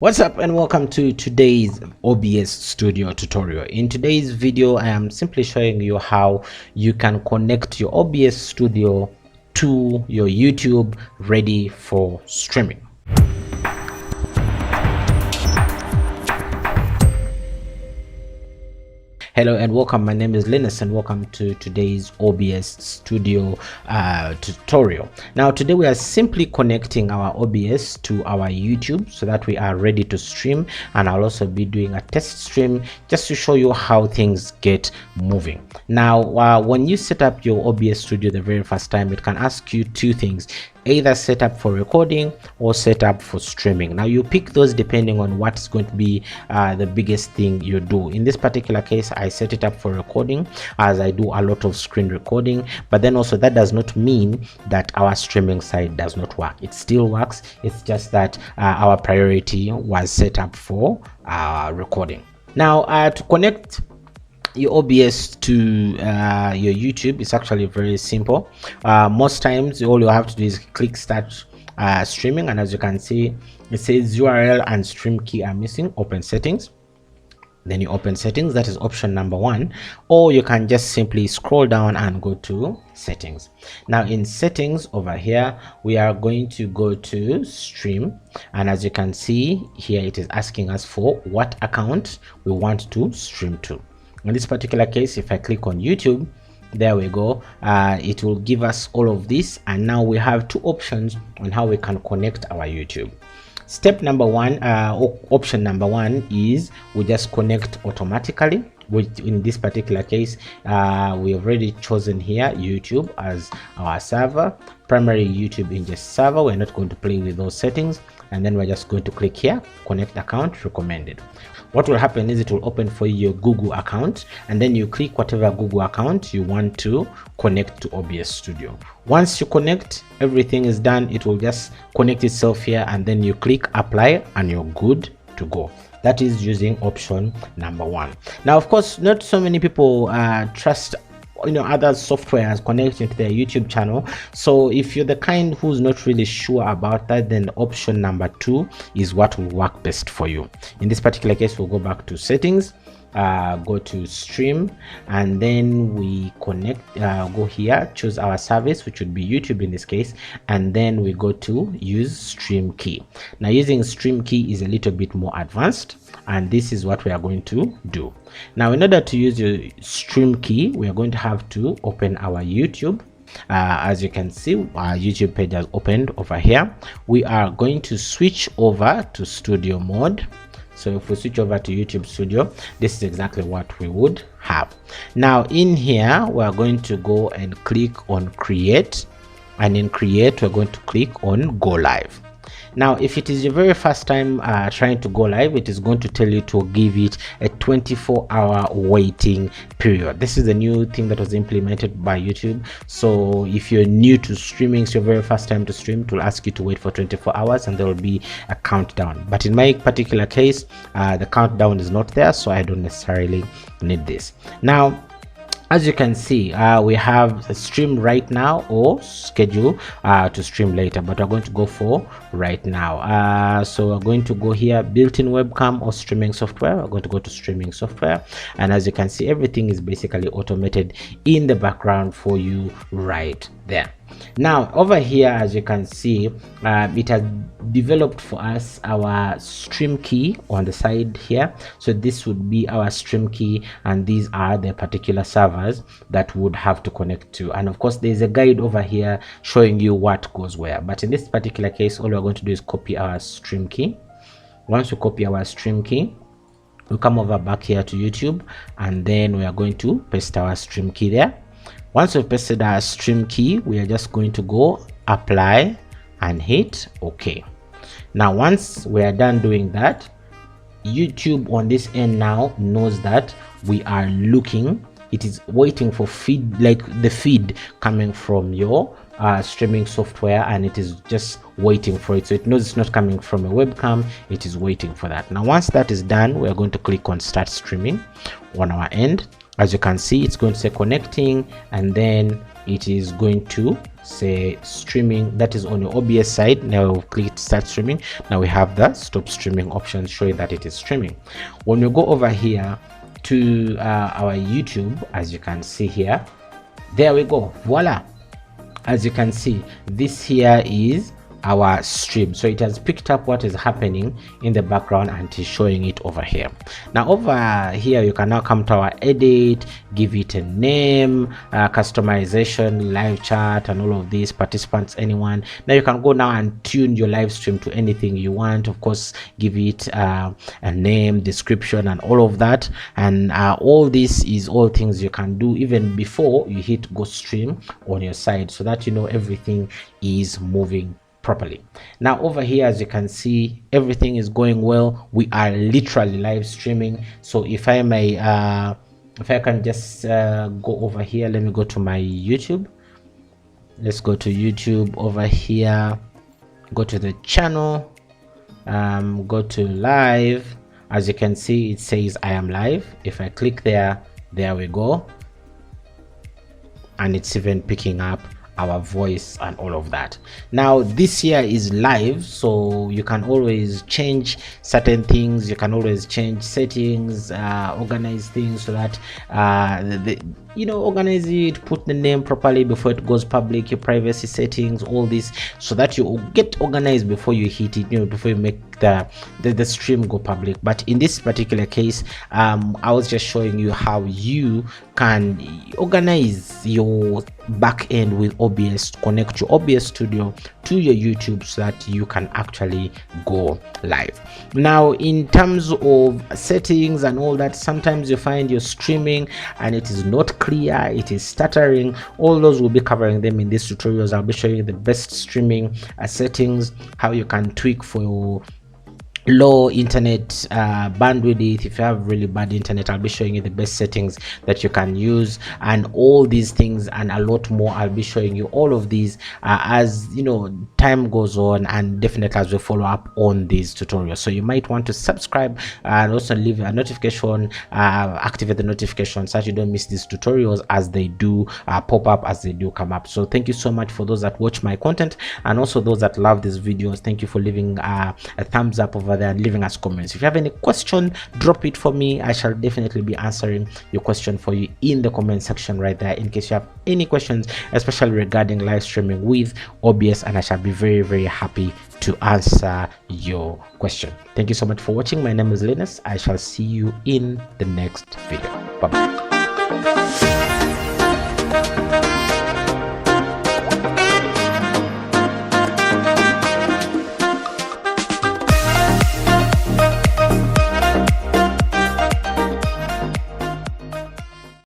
What's up and welcome to today's OBS studio tutorial. In today's video I am simply showing you how you can connect your OBS studio to your YouTube ready for streaming. Hello and welcome. My name is Linus and welcome to today's OBS studio tutorial. Now today we are simply connecting our OBS to our YouTube so that we are ready to stream, and I'll also be doing a test stream just to show you how things get moving. Now when you set up your OBS studio the very first time, it can ask you two things: either set up for recording or set up for streaming. Now you pick those depending on what's going to be the biggest thing you do. In this particular case I set it up for recording, as I do a lot of screen recording, but then also that does not mean that our streaming side does not work. It still works. It's just that our priority was set up for recording. Now to connect your OBS to your YouTube, it's actually very simple. Most times all you have to do is click start streaming, and as you can see it says URL and stream key are missing. Open settings, then you open settings. That is option number 1, or you can just simply scroll down and go to settings. Now in settings over here we are going to go to stream, and as you can see here it is asking us for what account we want to stream to. In this particular case, if I click on YouTube, there we go, it will give us all of this, and now we have two options on how we can connect our YouTube. Step number 1, option number 1 is we just connect automatically, which in this particular case we have already chosen here YouTube as our server, primary YouTube in just server. We're not going to play with those settings, and then we're just going to click here, connect account recommended. What will happen is it will open for you your Google account, and then you click whatever Google account you want to connect to OBS Studio. Once you connect, everything is done. It will just connect itself here, and then you click apply and you're good to go. That is using option number 1. Now of course not so many people trust other softwares connecting to their YouTube channel. So if you're the kind who's not really sure about that, then option number 2 is what will work best for you. In this particular case we'll go back to settings, go to stream, and then we connect, go here, choose our service, which would be YouTube in this case, and then we go to use stream key. Now using stream key is a little bit more advanced, and this is what we are going to do. Now in order to use your stream key, we are going to have to open our YouTube. As you can see, our YouTube page has opened over here. We are going to switch over to studio mode. So if we switch over to YouTube Studio, this is exactly what we would have. Now in here we are going to go and click on create, and in create we're going to click on go live. Now if it is your very first time trying to go live, it is going to tell you to give it a 24-hour waiting period. This is a new thing that was implemented by YouTube. So if you're new to streaming, it's your very first time to stream, it will ask you to wait for 24 hours and there will be a countdown. But in my particular case, the countdown is not there, so I don't necessarily need this. Now as you can see, we have a stream right now or schedule to stream later, but we're going to go for right now. So we're going to go here, built-in webcam or streaming software. We're going to go to streaming software, and as you can see everything is basically automated in the background for you right there. Now over here, as you can see, it has developed for us our stream key on the side here. So this would be our stream key, and these are the particular servers that would have to connect to, and of course there's a guide over here showing you what goes where. But in this particular case, all we're going to do is copy our stream key. Once we copy our stream key, we come over back here to YouTube, and then we are going to paste our stream key there. Once we've pasted our stream key, we are just going to go apply and hit OK. Now once we are done doing that, YouTube on this end now knows that we are looking, it is waiting for feed, like the feed coming from your streaming software, and it is just waiting for it. So it knows it's not coming from a webcam, it is waiting for that. Now once that is done, we are going to click on start streaming on our end. As you can see, it's going to say connecting, and then it is going to say streaming. That is on your OBS side. Now we'll click start streaming. Now we have the stop streaming option showing that it is streaming. When we go over here to our YouTube, as you can see here, there we go, voila. As you can see, this here is our stream, so it has picked up what is happening in the background and is showing it over here. Now over here you can now come to our edit, give it a name, customization, live chat, and all of these, participants, anyone. Now you can go now and tune your live stream to anything you want. Of course, give it a name, description, and all of that. And all this is all things you can do even before you hit go stream on your side, so that you know everything is moving properly. Now over here, as you can see, everything is going well. We are literally live streaming. So if I may if I can just go over here, let me go to my YouTube. Let's go to YouTube over here, go to the channel, go to live. As you can see, it says I am live. If I click there, there we go, and it's even picking up our voice and all of that. Now this here is live, so you can always change certain things. You can always change settings, organize things so that organize it, put the name properly before it goes public, your privacy settings, all this, so that you get organized before you hit it, before you make the stream go public. But in this particular case, I was just showing you how you can organize your back end with OBS, connect your OBS studio to your YouTube so that you can actually go live. Now in terms of settings and all that, sometimes you find you're streaming and it is not clear, it is stuttering. All those will be covering them in these tutorials. I'll be showing you the best streaming settings, how you can tweak for your low internet bandwidth. If you have really bad internet, I'll be showing you the best settings that you can use, and all these things and a lot more. I'll be showing you all of these as time goes on, and definitely as we follow up on these tutorials. So you might want to subscribe and also leave a notification, activate the notifications so that you don't miss these tutorials as they do pop up, as they do come up. So thank you so much for those that watch my content, and also those that love these videos. Thank you for leaving a thumbs up over there and leaving us comments. If you have any question, drop it for me. I shall definitely be answering your question for you in the comment section right there, in case you have any questions, especially regarding live streaming with OBS, and I shall be very, very happy to answer your question. Thank you so much for watching. My name is Linus. I shall see you in the next video. Bye bye.